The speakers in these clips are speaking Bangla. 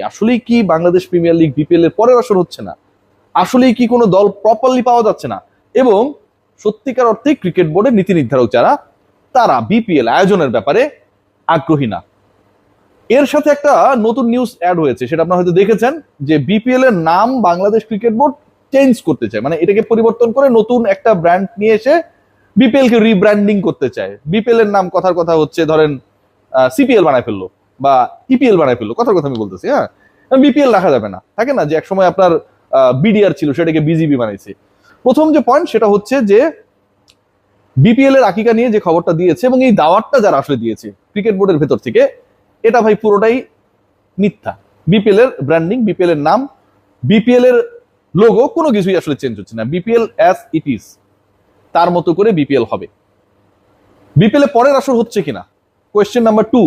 আসলেই কি বাংলাদেশ প্রিমিয়ার লিগ বিপিএল এর পরের আসর হচ্ছে না? আসলেই কি কোনো দল প্রপারলি পাওয়া যাচ্ছে না? এবং সত্যিকার অর্থে ক্রিকেট বোর্ডের নীতি নির্ধারক যারা, তারা বিপিএল আয়োজনের ব্যাপারে আগ্রহী না। এর সাথে একটা নতুন নিউজ অ্যাড হয়েছে, সেটা আপনারা হয়তো দেখেছেন, যে বিপিএল এর নাম বাংলাদেশ ক্রিকেট বোর্ড চেঞ্জ করতে চায়, মানে এটাকে পরিবর্তন করে নতুন একটা ব্র্যান্ড নিয়ে এসে বিপিএল কে রিব্র্যান্ডিং করতে চায়। বিপিএল এর নাম কথার কথা হচ্ছে ধরেন সিপিএল বানায় ফেললো বা ইপিএল বানায় ফেললো, কথার কথা আমি বলতেছি। হ্যাঁ, বিপিএল রাখা যাবে না, থাকে না যে একসময় আপনার বিডিআর ছিল, সেটাকে বিজিবি বানাইছে। প্রথম যে পয়েন্ট সেটা হচ্ছে যে বিপিএল এর আকিকা নিয়ে যে খবরটা দিয়েছে এবং এই দাওয়াতটা যারা আসলে দিয়েছে ক্রিকেট বোর্ডের ভেতর থেকে, এটা ভাই পুরোটাই মিথ্যা। বিপিএল এর ব্র্যান্ডিং, বিপিএল এর নাম, বিপিএল এর লোগো কোনো কিছুই আসলে চেঞ্জ হচ্ছে না। বিপিএল অ্যাজ ইট ইজ, তার মতো করে বিপিএল হবে। বিপিএল এর পরের আসর হচ্ছে কিনা, কোয়েশ্চেন নাম্বার 2।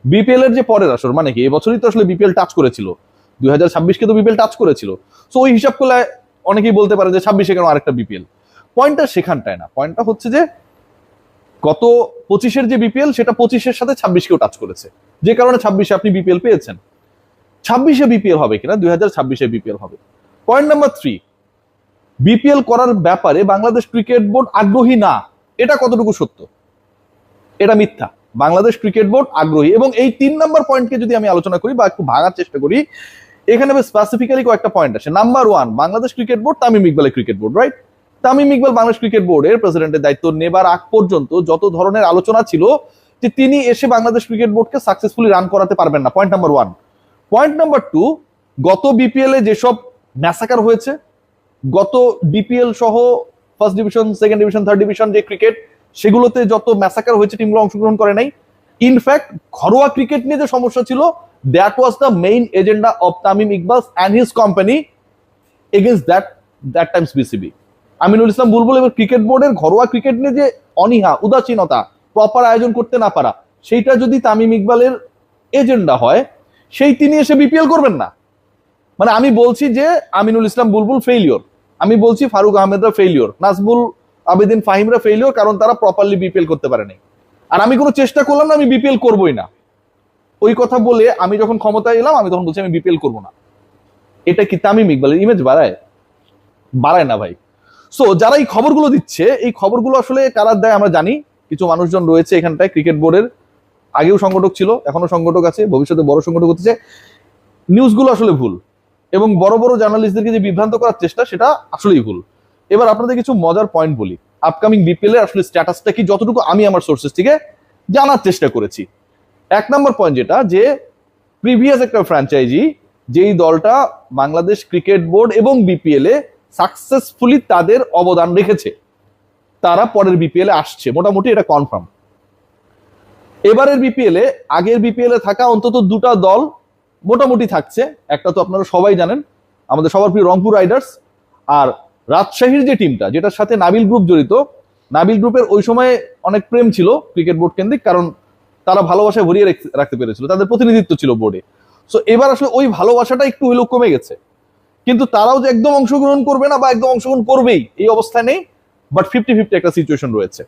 বিপিএল এর যে পরের আসর মানে কি, এই বছরই তো আসলে বিপিএল টাচ করেছিল, 2026-কে তো বিপিএল টাচ করেছিল। সো ওই হিসাব করলে অনেকেই বলতে পারে যে 26-এ কেন আরেকটা বিপিএল। পয়েন্টটা সেখানটায় না, পয়েন্টটা হচ্ছে যে গত 25-এর যে বিপিএল, সেটা 25-এর সাথে 26-কেও টাচ করেছে, যে কারণে 26-এ আপনি বিপিএল পেয়েছেন। 26-এ বিপিএল হবে কিনা, 2026-এ বিপিএল হবে। পয়েন্ট নাম্বার 3, বিপিএল করার ব্যাপারে বাংলাদেশ ক্রিকেট বোর্ড আগ্রহী না, এটা কতটুকু সত্য? এটা মিথ্যা। বাংলাদেশ ক্রিকেট বোর্ড আগ্রহী। এবং এই 3 নাম্বার পয়েন্টকে যদি আমি আলোচনা করি বা একটু ভাঙার চেষ্টা করি, এখানে স্পেসিফিক্যালি কয়েকটা পয়েন্ট আছে। Number 1, Bangladesh cricket board, Tamim ইকবালের cricket board, right? Tamim Iqbal Bangladesh cricket বোর্ডের প্রেসিডেন্টের দায়িত্ব নেবার আগ পর্যন্ত যত ধরনের আলোচনা ছিল যে তিনি এসে বাংলাদেশ ক্রিকেট বোর্ডকে সাকসেসফুলি রান করাতে পারবেন না, পয়েন্ট নাম্বার 1। পয়েন্ট নাম্বার 2, গত বিপিএল এ যেসব ম্যাসাকার হয়েছে, গত বিপিএল সহ first division, second division, third division যে ক্রিকেট, সেগুলোতে যত ম্যাসাকার হয়েছে, টিমগুলো অংশগ্রহণ করে নাই। ইনফ্যাক্ট ঘরোয়া ক্রিকেট নিয়ে যে সমস্যা ছিল, that was the main agenda of Tamim Iqbal and his company against that times BCB. Aminul Islam Bulbul এবং ক্রিকেট বোর্ডের ঘরোয়া ক্রিকেট নিয়ে যে অনীহা, উদাসীনতা, প্রপার আয়োজন করতে না পারা, সেইটা যদি তামিম ইকবালের এজেন্ডা হয়, সেই তিনি এসে বিপিএল করবেন না। মানে আমি বলছি যে আমিনুল ইসলাম বুলবুল ফেইলিওর, আমি বলছি ফারুক আহমেদরা ফেইলিওর, নাজবুল আবেদিন ফাহিমরা ফেইলিওর, কারণ তারা প্রপারলি বিপিএল করতে পারেনি। আর আমি কোনো চেষ্টা করলাম না, আমি বিপিএল করবোই না, ওই কথা বলে আমি যখন ক্ষমতায় এলাম, আমি তখন বলছি আমি বিপিএল করবো না। এটা কি তামিম ইকবালের ইমেজ বাড়ায়? বাড়ায় না ভাই। সো যারা এই খবরগুলো দিচ্ছে, এই খবরগুলো আসলে কারা দেয় আমরা জানি। কিছু মানুষজন রয়েছে এখানটায় ক্রিকেট বোর্ডের, আগেও সংগঠক ছিল, এখনো সংগঠক আছে, ভবিষ্যতে বড় সংগঠক হতেছে। নিউজগুলো আসলে ভুল, এবং বড় বড় জার্নালিস্টদেরকে যে বিভ্রান্ত করার চেষ্টা, সেটা আসলেই ভুল। এবার আপনাদের কিছু মজার পয়েন্ট বলি, আপকামিং বিপিএল এর আসলে স্ট্যাটাসটা কি, যতটুকু আমি আমার সোর্সেস থেকে জানার চেষ্টা করেছি। 1 নম্বর পয়েন্ট যেটা, যে প্রিভিয়াস একটা ফ্র্যাঞ্চাইজি, যেই দলটা বাংলাদেশ ক্রিকেট বোর্ড এবং বিপিএল এ সাকসেসফুলি তাদের অবদান রেখেছে, তারা পরের বিপিএল এ আসছে, মোটামুটি এটা কনফার্ম। এবারের বিপিএল এ, আগের বিপিএল এ থাকা অন্তত 2টা দল মোটামুটি থাকছে। একটা তো আপনারা সবাই জানেন, আমাদের সবার প্রিয় রংপুর রাইডার্স, আর রাজশাহীর যে টিমটা, যেটার সাথে নাবিল গ্রুপ জড়িত, নাবিল গ্রুপের ওই সময় অনেক প্রেম ছিল ক্রিকেট বোর্ড কেন্দ্রিক, কারণ তারা ভালোবাসায় ভরিয়ে রাখতে পেরেছিল, তাদের প্রতিনিধিত্ব ছিল বোর্ডে। সো এবার আসলে ওই ভালোবাসাটা একটু হলেও কমে গেছে, কিন্তু তারাও যে একদম অংশগ্রহণ করবে না বা একদম অংশগ্রহণ করবেই এই অবস্থায় নেই, বাট 50-50 একটা সিচুয়েশন রয়েছে।